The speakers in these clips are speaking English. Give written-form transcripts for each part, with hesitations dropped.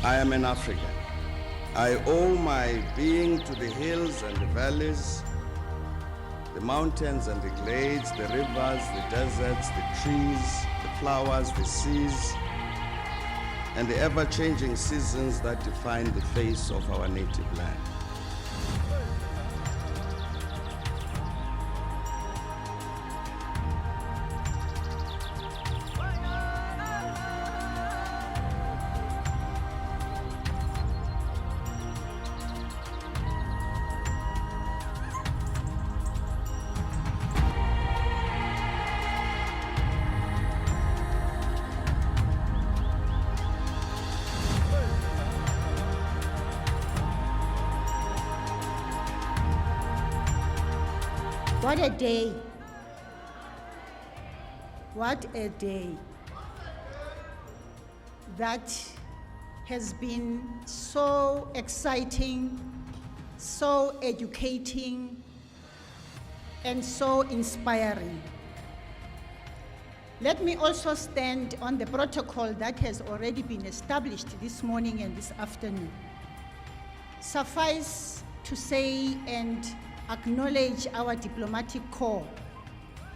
I am an African. I owe my being to the hills and the valleys, the mountains and the glades, the rivers, the deserts, the trees, the flowers, the seas, and the ever-changing seasons that define the face of our native land. What a day. What a day. That has been so exciting, so educating, and so inspiring. Let me also stand on the protocol that has already been established this morning and this afternoon. Suffice to say and acknowledge our diplomatic corps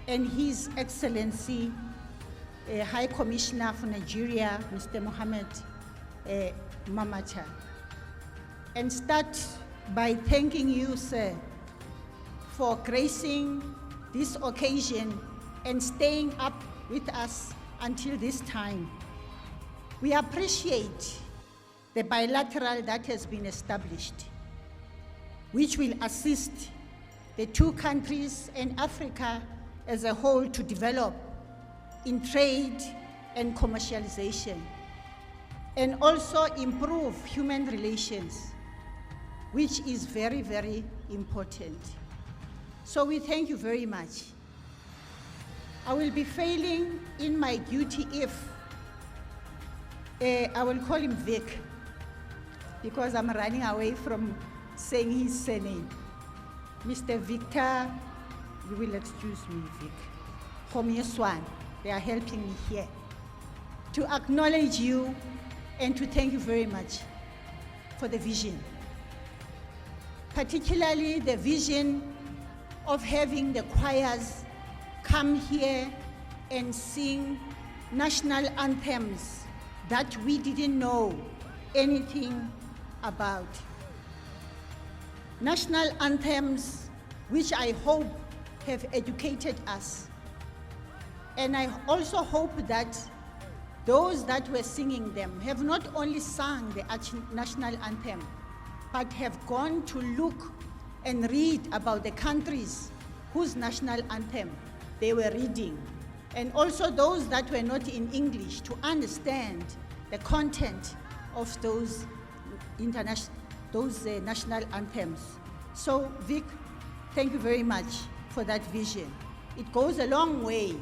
and His Excellency, High Commissioner for Nigeria, Mr. Mohammed Mamata, and start by thanking you, sir, for gracing this occasion and staying up with us until this time. We appreciate the bilateral that has been established, which will assist the two countries and Africa as a whole to develop in trade and commercialization, and also improve human relations, which is very, very important. So we thank you very much. I will be failing in my duty if, I will call him Vic, because I'm running away from saying his surname. Mr. Victor, you will excuse me, Vic. Swan, they are helping me here. To acknowledge you and to thank you very much for the vision. Particularly the vision of having the choirs come here and sing national anthems that we didn't know anything about. National anthems which I hope have educated us. And I also hope that those that were singing them have not only sung the national anthem, but have gone to look and read about the countries whose national anthem they were reading. And also those that were not in English to understand the content of those national anthems. So Vic, thank you very much for that vision. It goes a long way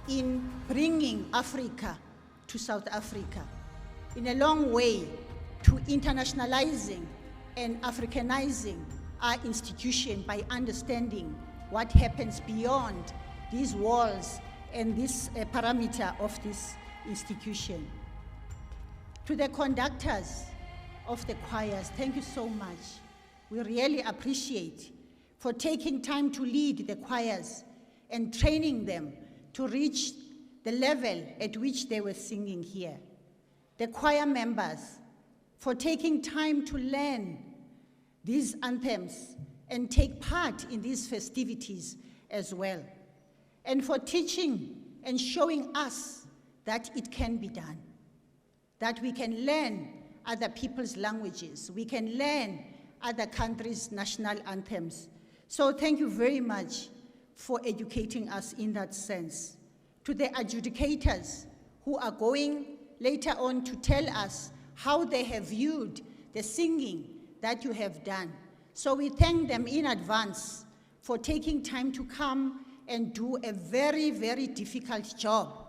in bringing Africa to South Africa, in a long way to internationalizing and Africanizing our institution by understanding what happens beyond these walls and this parameter of this institution. To the conductors of the choirs, thank you so much. We really appreciate for taking time to lead the choirs and training them to reach the level at which they were singing here. The choir members for taking time to learn these anthems and take part in these festivities as well. And for teaching and showing us that it can be done, that we can learn other people's languages, we can learn other countries' national anthems. So thank you very much for educating us in that sense. To the adjudicators who are going later on to tell us how they have viewed the singing that you have done. So we thank them in advance for taking time to come and do a very, very difficult job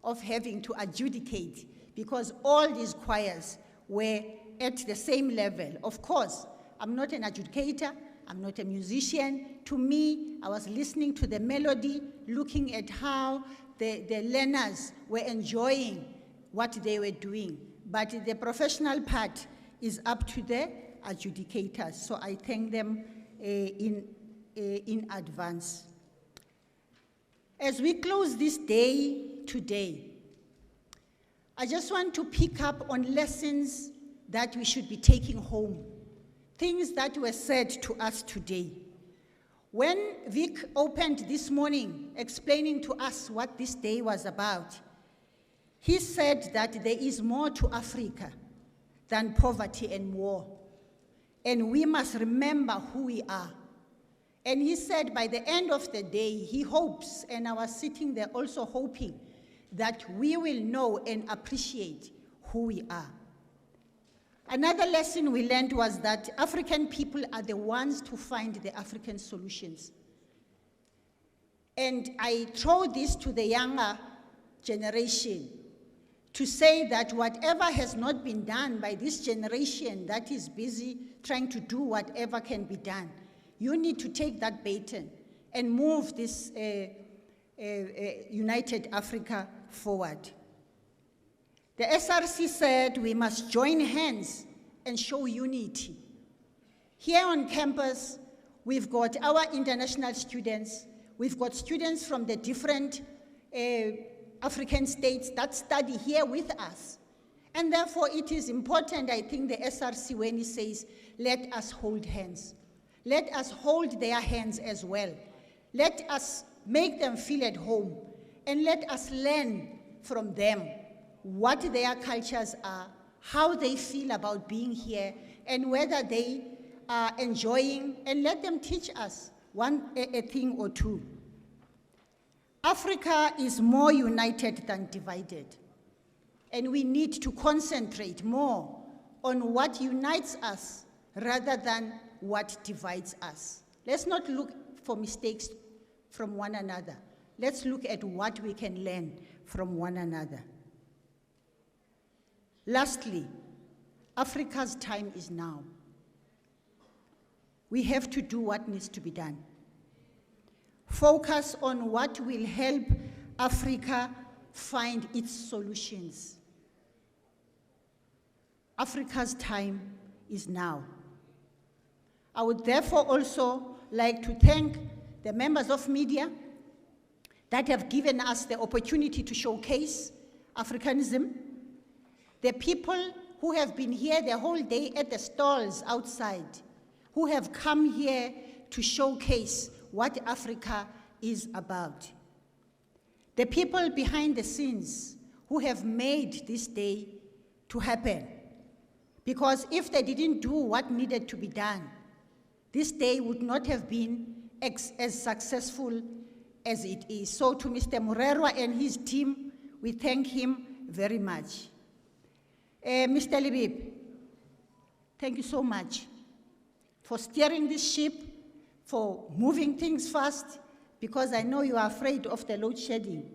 of having to adjudicate, because all these choirs were at the same level. Of course, I'm not an adjudicator, I'm not a musician. To me, I was listening to the melody, looking at how the learners were enjoying what they were doing. but the professional part is up to the adjudicators. So I thank them in advance. As we close this day today, I just want to pick up on lessons that we should be taking home, things that were said to us today. When Vic opened this morning explaining to us what this day was about, he said that there is more to Africa than poverty and war, and we must remember who we are. And he said by the end of the day, he hopes, and I was sitting there also hoping, that we will know and appreciate who we are. Another lesson we learned was that African people are the ones to find the African solutions. And I throw this to the younger generation to say that whatever has not been done by this generation that is busy trying to do whatever can be done, you need to take that baton and move this United Africa forward. The SRC said we must join hands and show unity. Here on campus, we've got our international students, we've got students from the different African states that study here with us. And therefore it is important, I think, the SRC when it says, let us hold hands. Let us hold their hands as well. Let us make them feel at home, and let us learn from them what their cultures are, how they feel about being here, and whether they are enjoying, and let them teach us a thing or two. Africa is more united than divided, and we need to concentrate more on what unites us rather than what divides us. Let's not look for mistakes from one another. Let's look at what we can learn from one another. Lastly, Africa's time is now. We have to do what needs to be done. Focus on what will help Africa find its solutions. Africa's time is now. I would therefore also like to thank the members of media that have given us the opportunity to showcase Africanism, the people who have been here the whole day at the stalls outside, who have come here to showcase what Africa is about, the people behind the scenes who have made this day to happen. Because if they didn't do what needed to be done, this day would not have been as successful as it is. So to Mr. Murerwa and his team, we thank him very much. Mr. Libib, thank you so much for steering this ship, for moving things fast, because I know you are afraid of the load shedding.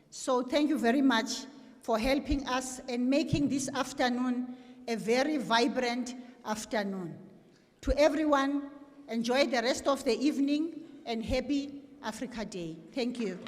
So thank you very much for helping us and making this afternoon a very vibrant afternoon. To everyone, enjoy the rest of the evening and happy Africa Day. Thank you.